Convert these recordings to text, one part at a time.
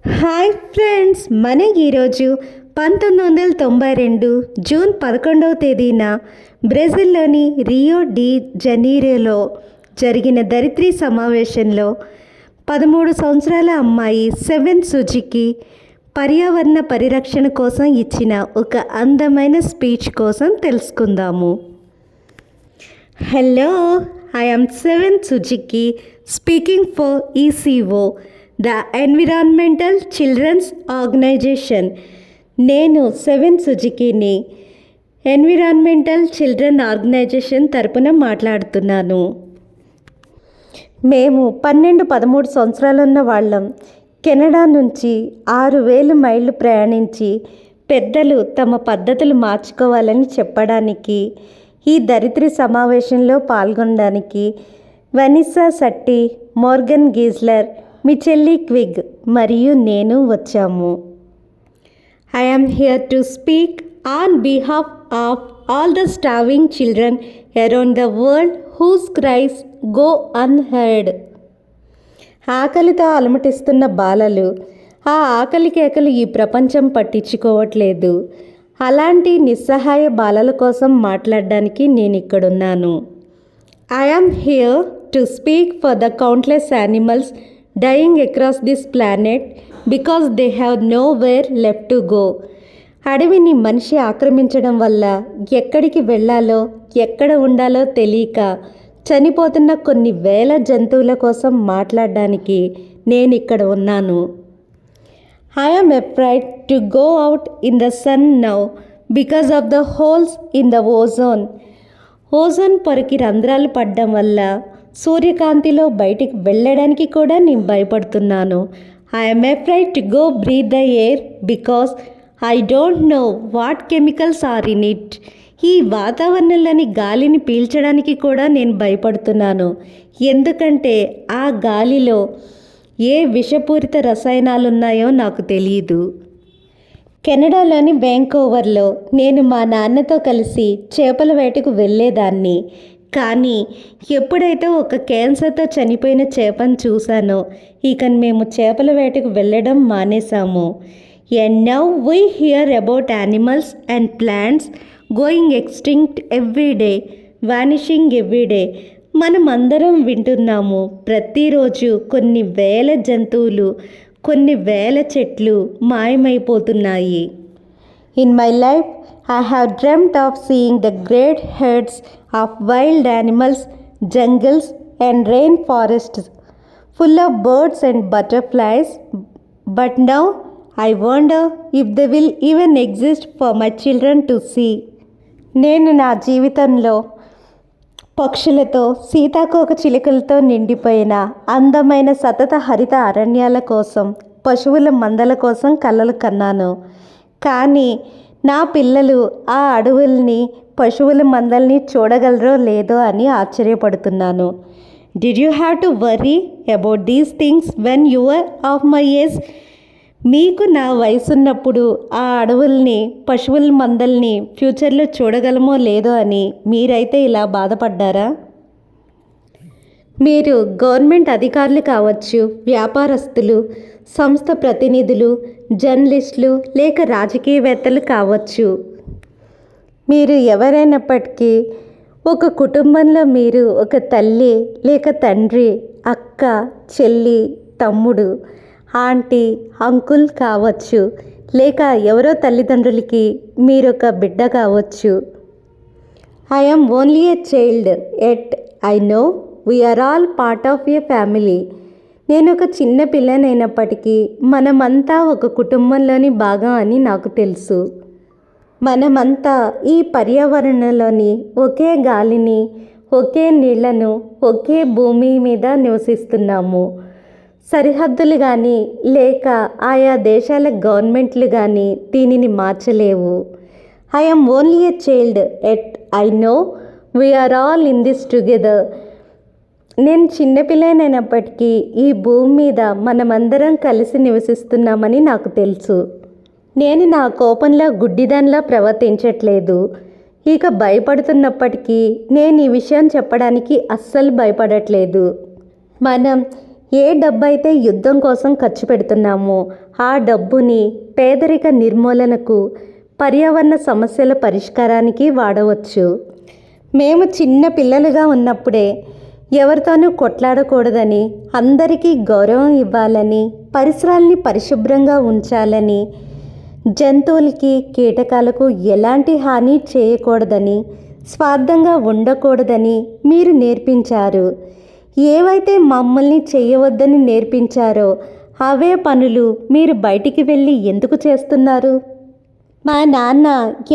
Hi friends, ఈరోజు 1992 June 11వ తేదీన బ్రెజిల్లోని Rio de జనీరోలో జరిగిన ధరిత్రి సమావేశంలో 13 సంవత్సరాల అమ్మాయి సెవెన్ సుజుకి పర్యావరణ పరిరక్షణ కోసం ఇచ్చిన ఒక అందమైన స్పీచ్ కోసం తెలుసుకుందాము. Hello, I am Seven Suzuki speaking for ECO, the Environmental Children's Organization. నేను సెవెన్ సుజుకిని ఎన్విరాన్మెంటల్ చిల్డ్రన్ ఆర్గనైజేషన్ తరపున మాట్లాడుతున్నాను. మేము 12-13 సంవత్సరాలున్న వాళ్ళం. కెనడా నుంచి 6,000 మైళ్ళు ప్రయాణించి పెద్దలు తమ పద్ధతులు మార్చుకోవాలని చెప్పడానికి ఈ ధరిత్రి సమావేశంలో పాల్గొనడానికి వనిస్సా సట్టి, మోర్గన్ గీజ్లర్, మిచెల్లీ క్విగ్ మరియు నేను వచ్చాము. I am here to speak on behalf of all the starving children around the world whose cries go unheard. ఆకలితో అలమటిస్తున్న బాలలు, ఆ ఆకలి కేకలు ఈ ప్రపంచం పట్టించుకోవట్లేదు. అలాంటి నిస్సహాయ బాలల కోసం మాట్లాడడానికి నేను ఇక్కడున్నాను. I am here to speak for the countless animals dying across this planet because they have nowhere left to go. అడవిని మనిషి ఆక్రమించడం వల్ల ఎక్కడికి వెళ్ళాలో ఎక్కడ ఉండాలో తెలియక చనిపోతున్న కొన్ని వేల జంతువుల కోసం మాట్లాడడానికి నేను ఇక్కడ ఉన్నాను. I am afraid to go out in the sun now because of the holes in the ozone. Ozone పొరకి రంధ్రాలు పడడం వల్ల సూర్యకాంతిలో బయటికి వెళ్ళడానికి కూడా నేను భయపడుతున్నాను. I am afraid to go breathe the air because I don't know what chemicals are in it. ఈ వాతావరణంలోని గాలిని పీల్చడానికి కూడా నేను భయపడుతున్నాను. ఎందుకంటే ఆ గాలిలో ఏ విషపూరిత రసాయనాలు ఉన్నాయో నాకు తెలియదు. కెనడాలోని వ్యాంకోవర్లో నేను మా నాన్నతో కలిసి చేపల వేటకు వెళ్ళేదాన్ని. కానీ ఎప్పుడైతే ఒక క్యాన్సర్తో చనిపోయిన చేపను చూశానో ఇక మేము చేపల వేటకు వెళ్ళడం మానేశాము. And now we hear about animals and plants going extinct every day, vanishing every day. మనం అందరం వింటున్నాము. ప్రతిరోజు కొన్ని వేల జంతువులు, కొన్ని వేల చెట్లు మాయమైపోతున్నాయి. In my life, I have dreamt of seeing the great herds of wild animals, jungles and rainforests full of birds and butterflies. But now I wonder if they will even exist for my children to see. నేను నా జీవితంలో పక్షులతో, సీతాకోక చిలుకలతో నిండిపోయిన అందమైన సతత హరిత అరణ్యాల కోసం, పశువుల మందల కోసం కలలు కన్నాను. కానీ నా పిల్లలు ఆ అడవుల్ని, పశువుల మందల్ని చూడగలరో లేదో అని ఆశ్చర్యపడుతున్నాను. Did you have to worry about these things when you were of my age? మీకు నా వయసున్నప్పుడు ఆ అడవుల్ని, పశువుల మందల్ని ఫ్యూచర్లో చూడగలమో లేదో అని మీరైతే ఇలా బాధపడ్డారా? మీరు గవర్నమెంట్ అధికారులు కావచ్చు, వ్యాపారస్తులు, సంస్థ ప్రతినిధులు, జర్నలిస్టులు లేక రాజకీయవేత్తలు కావచ్చు. మీరు ఎవరైనప్పటికీ ఒక కుటుంబంలో మీరు ఒక తల్లి లేక తండ్రి, అక్క, చెల్లి, తమ్ముడు, ఆంటీ, అంకుల్ కావచ్చు. లేక ఎవరో తల్లిదండ్రులకి మీరొక బిడ్డ కావచ్చు. I am only a child, yet I know we are all part of a family. నేను ఒక చిన్న పిల్లనైనప్పటికీ మనమంతా ఒక కుటుంబంలోని భాగం అని నాకు తెలుసు. మనమంతా ఈ పర్యావరణంలోని ఒకే గాలిని, ఒకే నీళ్లను, ఒకే భూమి మీద నివసిస్తున్నాము. సరిహద్దులు కానీ లేక ఆయా దేశాల గవర్నమెంట్లు కానీ దీనిని మార్చలేవు. I am only a child, yet I know we are all in this together. నేను చిన్నపిల్లనైనప్పటికీ ఈ భూమి మీద మనమందరం కలిసి నివసిస్తున్నామని నాకు తెలుసు. నేను నా కోపంలో గుడ్డిదానిలా ప్రవర్తించట్లేదు. ఇక భయపడుతున్నప్పటికీ నేను ఈ విషయం చెప్పడానికి అస్సలు భయపడట్లేదు. మనం ఏ డబ్బు అయితే యుద్ధం కోసం ఖర్చు పెడుతున్నామో ఆ డబ్బుని పేదరిక నిర్మూలనకు, పర్యావరణ సమస్యల పరిష్కారానికి వాడవచ్చు. మేము చిన్న పిల్లలుగా ఉన్నప్పుడే ఎవరితోనూ కొట్లాడకూడదని, అందరికీ గౌరవం ఇవ్వాలని, పరిసరాల్ని పరిశుభ్రంగా ఉంచాలని, జంతువులకి కీటకాలకు ఎలాంటి హాని చేయకూడదని, స్వార్థంగా ఉండకూడదని మీరు నేర్పించారు. ఏవైతే మమ్మల్ని చేయవద్దని నేర్పించారో అవే పనులు మీరు బయటికి వెళ్ళి ఎందుకు చేస్తున్నారు? మా నాన్న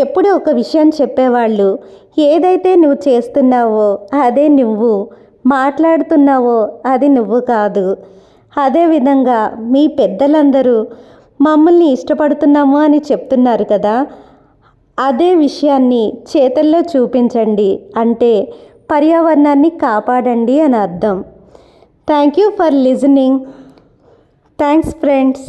ఎప్పుడూ ఒక విషయం చెప్పేవాళ్ళు, ఏదైతే నువ్వు చేస్తున్నావో అదే నువ్వు, మాట్లాడుతున్నావో అది నువ్వు కాదు. అదేవిధంగా మీ పెద్దలందరూ మమ్మల్ని ఇష్టపడుతున్నాము అని చెప్తున్నారు కదా, అదే విషయాన్ని చేతల్లో చూపించండి, అంటే పర్యావరణాన్ని కాపాడండి అని అర్థం. Thank you for listening. Thanks friends.